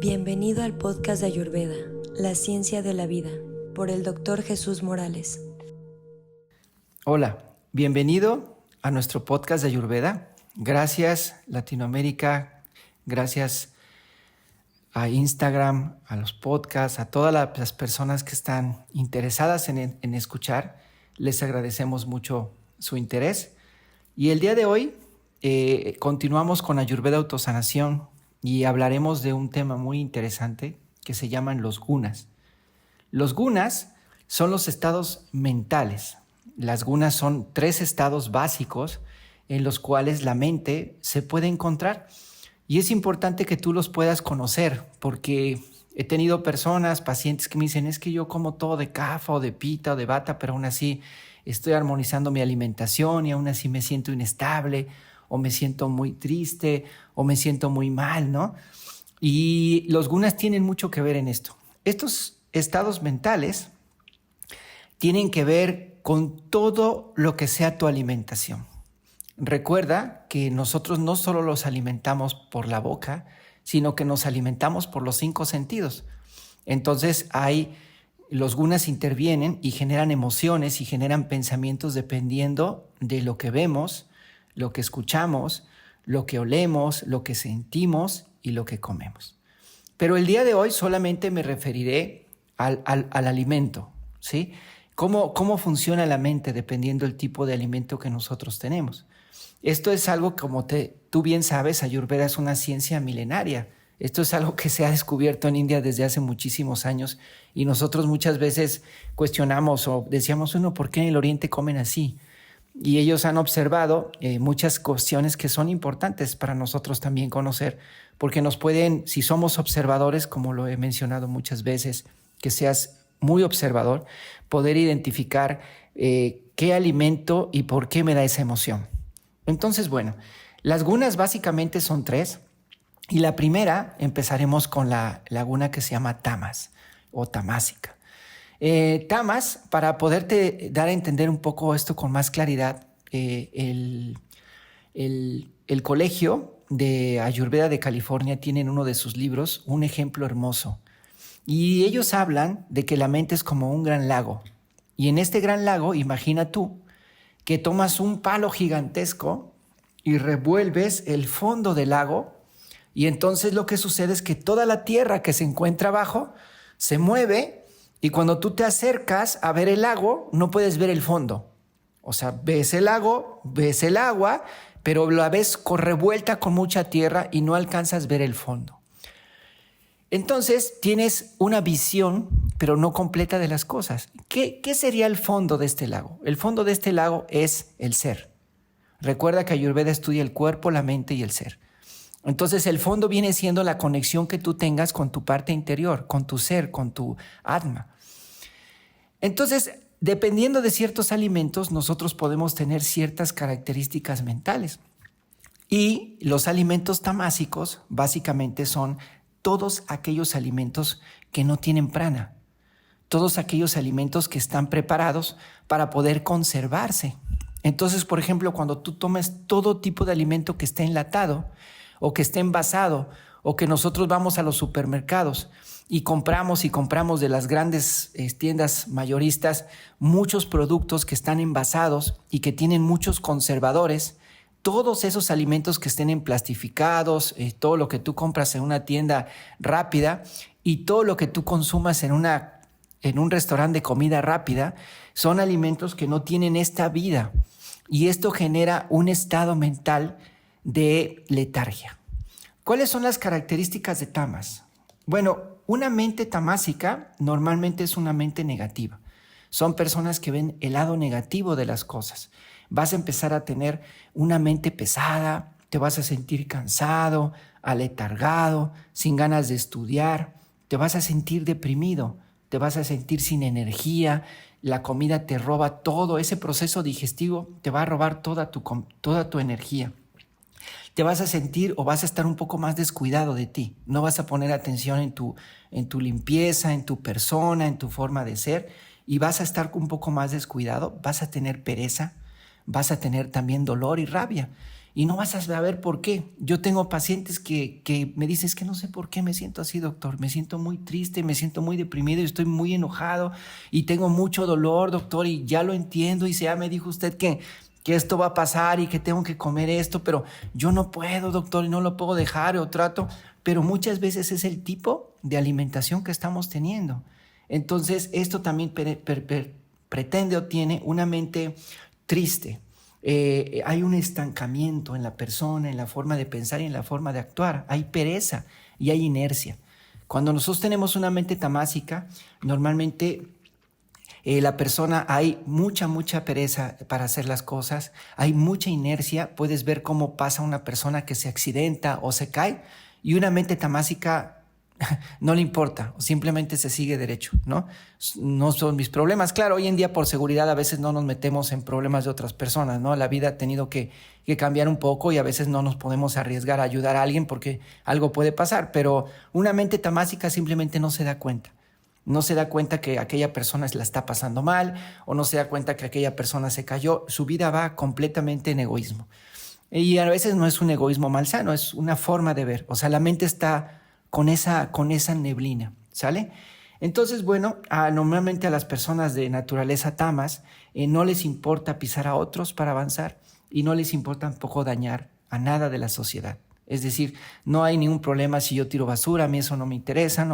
Bienvenido al podcast de Ayurveda, la ciencia de la vida, por el Dr. Jesús Morales. Hola, bienvenido a nuestro podcast de Ayurveda. Gracias Latinoamérica, gracias a Instagram, a los podcasts, a todas las personas que están interesadas en escuchar. Les agradecemos mucho su interés. Y el día de hoy continuamos con Ayurveda Autosanación y hablaremos de un tema muy interesante que se llaman los gunas. Los gunas son los estados mentales. Las gunas son 3 estados básicos en los cuales la mente se puede encontrar. Y es importante que tú los puedas conocer, porque he tenido personas, pacientes que me dicen, es que yo como todo de kapha o de pitta o de vata, pero aún así estoy armonizando mi alimentación y aún así me siento inestable, o me siento muy triste, o me siento muy mal, ¿no? Y los gunas tienen mucho que ver en esto. Estos estados mentales tienen que ver con todo lo que sea tu alimentación. Recuerda que nosotros no solo los alimentamos por la boca, sino que nos alimentamos por los 5 sentidos. Entonces los gunas intervienen y generan emociones y generan pensamientos dependiendo de lo que vemos, lo que escuchamos, lo que olemos, lo que sentimos y lo que comemos. Pero el día de hoy solamente me referiré al alimento, ¿sí? ¿Cómo funciona la mente dependiendo del tipo de alimento que nosotros tenemos? Esto es algo, como tú bien sabes, Ayurveda es una ciencia milenaria. Esto es algo que se ha descubierto en India desde hace muchísimos años y nosotros muchas veces cuestionamos o decíamos, ¿por qué en el Oriente comen así? Y ellos han observado muchas cuestiones que son importantes para nosotros también conocer, porque nos pueden, si somos observadores, como lo he mencionado muchas veces, que seas muy observador, poder identificar qué alimento y por qué me da esa emoción. Entonces, bueno, las gunas básicamente son 3. Y la primera, empezaremos con la guna que se llama tamas o tamásica. Tamas, para poderte dar a entender un poco esto con más claridad, el Colegio de Ayurveda de California tiene en uno de sus libros un ejemplo hermoso. Y ellos hablan de que la mente es como un gran lago. Y en este gran lago, imagina tú que tomas un palo gigantesco y revuelves el fondo del lago, y entonces lo que sucede es que toda la tierra que se encuentra abajo se mueve, y cuando tú te acercas a ver el lago, no puedes ver el fondo. O sea, ves el lago, ves el agua, pero la ves revuelta con mucha tierra y no alcanzas a ver el fondo. Entonces tienes una visión, pero no completa de las cosas. ¿Qué sería el fondo de este lago? El fondo de este lago es el ser. Recuerda que Ayurveda estudia el cuerpo, la mente y el ser. Entonces el fondo viene siendo la conexión que tú tengas con tu parte interior, con tu ser, con tu atma. Entonces, dependiendo de ciertos alimentos, nosotros podemos tener ciertas características mentales. Y los alimentos tamásicos básicamente son todos aquellos alimentos que no tienen prana, todos aquellos alimentos que están preparados para poder conservarse. Entonces, por ejemplo, cuando tú tomes todo tipo de alimento que esté enlatado o que esté envasado, o que nosotros vamos a los supermercados y compramos de las grandes tiendas mayoristas muchos productos que están envasados y que tienen muchos conservadores, todos esos alimentos que estén emplastificados, todo lo que tú compras en una tienda rápida y todo lo que tú consumas en un restaurante de comida rápida, son alimentos que no tienen esta vida. Y esto genera un estado mental de letargia. ¿Cuáles son las características de tamas? Bueno, una mente tamásica normalmente es una mente negativa. Son personas que ven el lado negativo de las cosas. Vas a empezar a tener una mente pesada, te vas a sentir cansado, aletargado, sin ganas de estudiar, te vas a sentir deprimido, te vas a sentir sin energía, la comida te roba todo, ese proceso digestivo te va a robar toda tu energía. Te vas a sentir o vas a estar un poco más descuidado de ti. No vas a poner atención en tu limpieza, en tu persona, en tu forma de ser, y vas a estar un poco más descuidado. Vas a tener pereza, vas a tener también dolor y rabia. Y no vas a saber por qué. Yo tengo pacientes que me dicen, es que no sé por qué me siento así, doctor. Me siento muy triste, me siento muy deprimido y estoy muy enojado y tengo mucho dolor, doctor, y ya lo entiendo. Y ya me dijo usted que esto va a pasar y que tengo que comer esto, pero yo no puedo, doctor, y no lo puedo dejar o trato. Pero muchas veces es el tipo de alimentación que estamos teniendo. Entonces, esto también pretende o tiene una mente triste. Hay un estancamiento en la persona, en la forma de pensar y en la forma de actuar. Hay pereza y hay inercia. Cuando nosotros tenemos una mente tamásica, normalmente la persona, hay mucha pereza para hacer las cosas, hay mucha inercia. Puedes ver cómo pasa una persona que se accidenta o se cae y una mente tamásica no le importa, simplemente se sigue derecho, ¿no? No son mis problemas. Claro, hoy en día por seguridad a veces no nos metemos en problemas de otras personas, ¿no? La vida ha tenido que cambiar un poco y a veces no nos podemos arriesgar a ayudar a alguien porque algo puede pasar, pero una mente tamásica simplemente no se da cuenta. No se da cuenta que aquella persona la está pasando mal o no se da cuenta que aquella persona se cayó. Su vida va completamente en egoísmo. Y a veces no es un egoísmo malsano, es una forma de ver. O sea, la mente está con esa neblina, ¿sale? Entonces, bueno, normalmente a las personas de naturaleza tamas no les importa pisar a otros para avanzar y no les importa tampoco dañar a nada de la sociedad. Es decir, no hay ningún problema si yo tiro basura, a mí eso no me interesa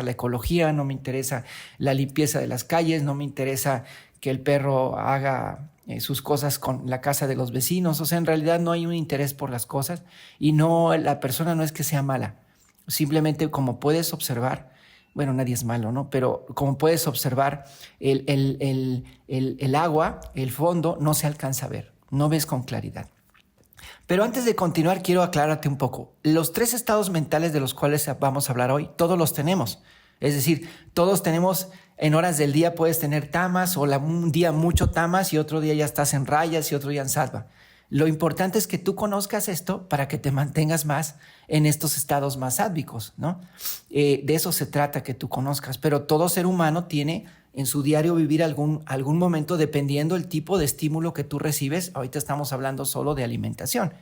la ecología, no me interesa la limpieza de las calles, no me interesa que el perro haga sus cosas con la casa de los vecinos. O sea, en realidad no hay un interés por las cosas y no, la persona no es que sea mala. Simplemente como puedes observar, bueno, nadie es malo, ¿no? Pero como puedes observar, el agua, el fondo, no se alcanza a ver, no ves con claridad. Pero antes de continuar, quiero aclararte un poco. Los 3 estados mentales de los cuales vamos a hablar hoy, todos los tenemos. Es decir, todos tenemos, en horas del día puedes tener tamas o un día mucho tamas y otro día ya estás en rayas y otro día en sattva. Lo importante es que tú conozcas esto para que te mantengas más en estos estados más sádvicos, ¿no? De eso se trata, que tú conozcas. Pero todo ser humano tiene en su diario vivir algún momento dependiendo del tipo de estímulo que tú recibes. Ahorita estamos hablando solo de alimentación.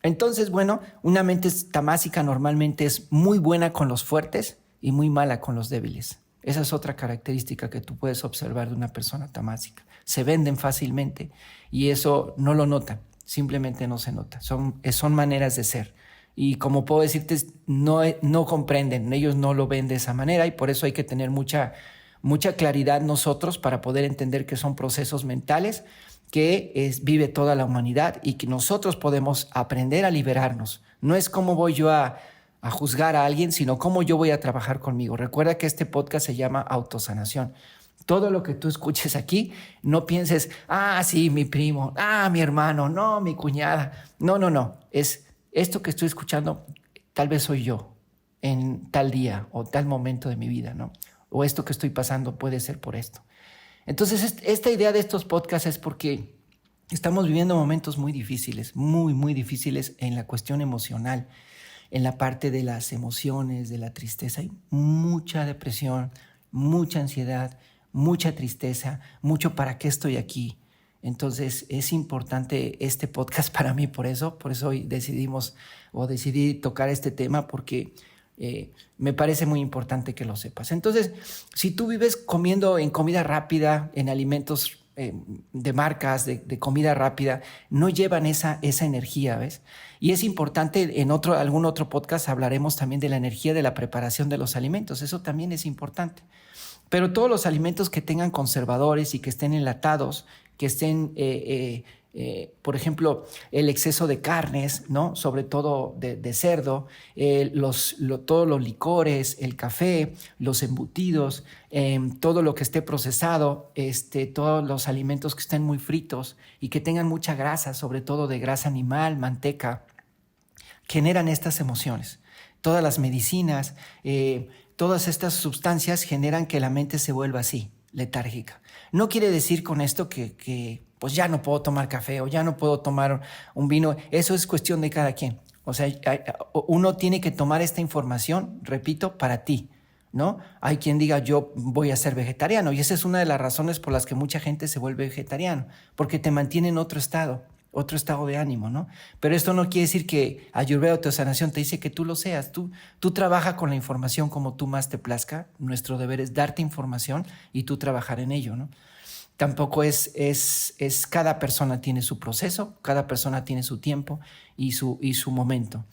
Entonces, bueno, una mente tamásica normalmente es muy buena con los fuertes y muy mala con los débiles. Esa es otra característica que tú puedes observar de una persona tamásica. Se venden fácilmente y eso no lo notan, simplemente no se nota. Son maneras de ser. Y como puedo decirte, no comprenden, ellos no lo ven de esa manera y por eso hay que tener mucha claridad nosotros para poder entender que son procesos mentales que vive toda la humanidad y que nosotros podemos aprender a liberarnos. No es cómo voy yo a juzgar a alguien, sino cómo yo voy a trabajar conmigo. Recuerda que este podcast se llama autosanación. Todo lo que tú escuches aquí, no pienses, sí, mi primo, mi hermano, no, mi cuñada. No. Es esto que estoy escuchando, tal vez soy yo en tal día o tal momento de mi vida, ¿no? O esto que estoy pasando puede ser por esto. Entonces, esta idea de estos podcasts es porque estamos viviendo momentos muy difíciles, muy difíciles en la cuestión emocional, en la parte de las emociones, de la tristeza. Hay mucha depresión, mucha ansiedad, mucha tristeza, mucho ¿para qué estoy aquí? Entonces es importante este podcast para mí, por eso hoy decidí tocar este tema porque me parece muy importante que lo sepas. Entonces, si tú vives comiendo en comida rápida, en alimentos de marcas, de comida rápida, no llevan esa energía, ¿ves? Y es importante, en algún otro podcast hablaremos también de la energía de la preparación de los alimentos, eso también es importante. Pero todos los alimentos que tengan conservadores y que estén enlatados, que estén, por ejemplo, el exceso de carnes, ¿no? Sobre todo de cerdo, todos los licores, el café, los embutidos, todo lo que esté procesado, todos los alimentos que estén muy fritos y que tengan mucha grasa, sobre todo de grasa animal, manteca, generan estas emociones. Todas las medicinas, todas estas sustancias generan que la mente se vuelva así, letárgica. No quiere decir con esto que pues ya no puedo tomar café o ya no puedo tomar un vino. Eso es cuestión de cada quien. O sea, uno tiene que tomar esta información, repito, para ti, ¿no? Hay quien diga yo voy a ser vegetariano y esa es una de las razones por las que mucha gente se vuelve vegetariano, porque te mantiene en otro estado. otro estado de ánimo, ¿no? Pero esto no quiere decir que Ayurveda Autosanación te dice que tú lo seas. Tú trabaja con la información como tú más te plazca. Nuestro deber es darte información y tú trabajar en ello, ¿no? Tampoco es cada persona tiene su proceso, cada persona tiene su tiempo y su momento.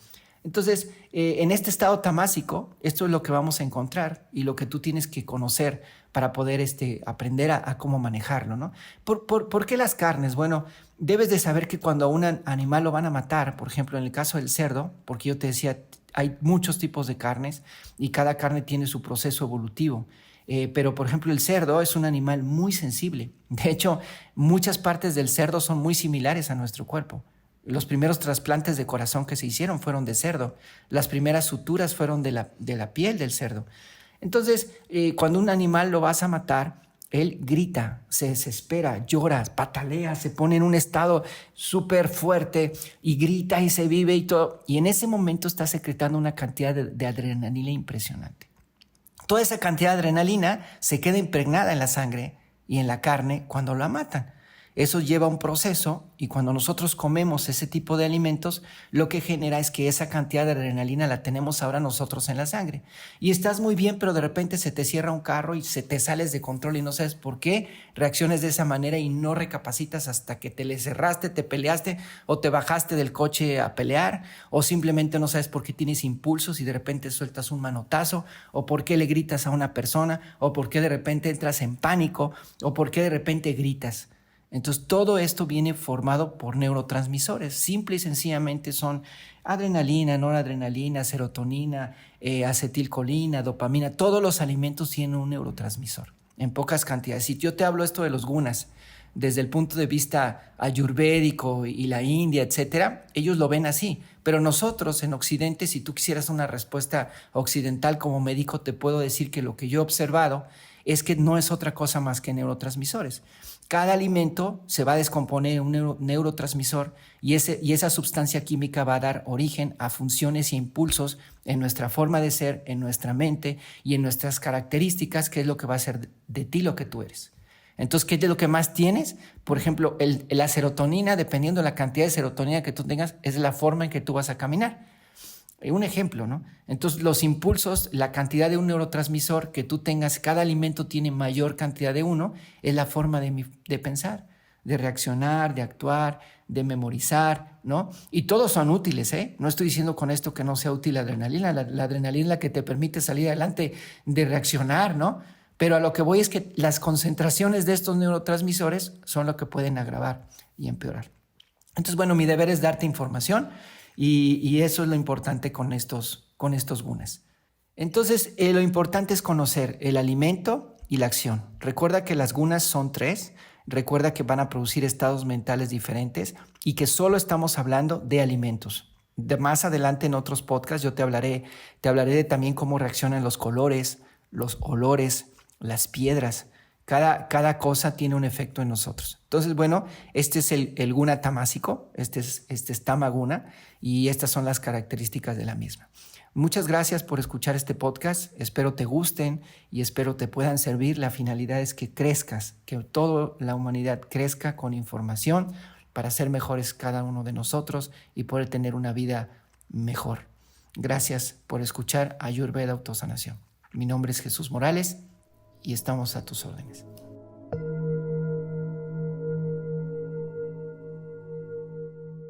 Entonces, en este estado tamásico, esto es lo que vamos a encontrar y lo que tú tienes que conocer para poder aprender a cómo manejarlo, ¿no? ¿Por qué las carnes? Bueno, debes de saber que cuando a un animal lo van a matar, por ejemplo, en el caso del cerdo, porque yo te decía, hay muchos tipos de carnes y cada carne tiene su proceso evolutivo. Pero, por ejemplo, el cerdo es un animal muy sensible. De hecho, muchas partes del cerdo son muy similares a nuestro cuerpo. Los primeros trasplantes de corazón que se hicieron fueron de cerdo. Las primeras suturas fueron de la piel del cerdo. Entonces, cuando un animal lo vas a matar, él grita, se desespera, llora, patalea, se pone en un estado súper fuerte y grita y se vive y todo. Y en ese momento está secretando una cantidad de adrenalina impresionante. Toda esa cantidad de adrenalina se queda impregnada en la sangre y en la carne cuando la matan. Eso lleva un proceso y cuando nosotros comemos ese tipo de alimentos, lo que genera es que esa cantidad de adrenalina la tenemos ahora nosotros en la sangre. Y estás muy bien, pero de repente se te cierra un carro y se te sales de control y no sabes por qué reacciones de esa manera y no recapacitas hasta que te le cerraste, te peleaste o te bajaste del coche a pelear o simplemente no sabes por qué tienes impulsos y de repente sueltas un manotazo o por qué le gritas a una persona o por qué de repente entras en pánico o por qué de repente gritas. Entonces, todo esto viene formado por neurotransmisores. Simple y sencillamente son adrenalina, noradrenalina, serotonina, acetilcolina, dopamina. Todos los alimentos tienen un neurotransmisor en pocas cantidades. Si yo te hablo esto de los gunas, desde el punto de vista ayurvédico y la India, etcétera, ellos lo ven así. Pero nosotros en Occidente, si tú quisieras una respuesta occidental como médico, te puedo decir que lo que yo he observado es que no es otra cosa más que neurotransmisores. Cada alimento se va a descomponer en un neurotransmisor y esa sustancia química va a dar origen a funciones e impulsos en nuestra forma de ser, en nuestra mente y en nuestras características, que es lo que va a hacer de ti lo que tú eres. Entonces, ¿qué es lo que más tienes? Por ejemplo, la serotonina, dependiendo de la cantidad de serotonina que tú tengas, es la forma en que tú vas a caminar. Un ejemplo, ¿no? Entonces, los impulsos, la cantidad de un neurotransmisor que tú tengas, cada alimento tiene mayor cantidad de uno, es la forma de pensar, de reaccionar, de actuar, de memorizar, ¿no? Y todos son útiles, ¿eh? No estoy diciendo con esto que no sea útil la adrenalina. La adrenalina es la que te permite salir adelante, de reaccionar, ¿no? Pero a lo que voy es que las concentraciones de estos neurotransmisores son lo que pueden agravar y empeorar. Entonces, bueno, mi deber es darte información. Y eso es lo importante con estos gunas. Entonces, lo importante es conocer el alimento y la acción. Recuerda que las gunas son 3. Recuerda que van a producir estados mentales diferentes y que solo estamos hablando de alimentos. Más adelante en otros podcasts yo te hablaré de también cómo reaccionan los colores, los olores, las piedras. Cada cosa tiene un efecto en nosotros. Entonces, bueno, este es el guna tamásico, este es tamaguna y estas son las características de la misma. Muchas gracias por escuchar este podcast. Espero te gusten y espero te puedan servir. La finalidad es que crezcas, que toda la humanidad crezca con información para ser mejores cada uno de nosotros y poder tener una vida mejor. Gracias por escuchar Ayurveda Autosanación. Mi nombre es Jesús Morales y estamos a tus órdenes.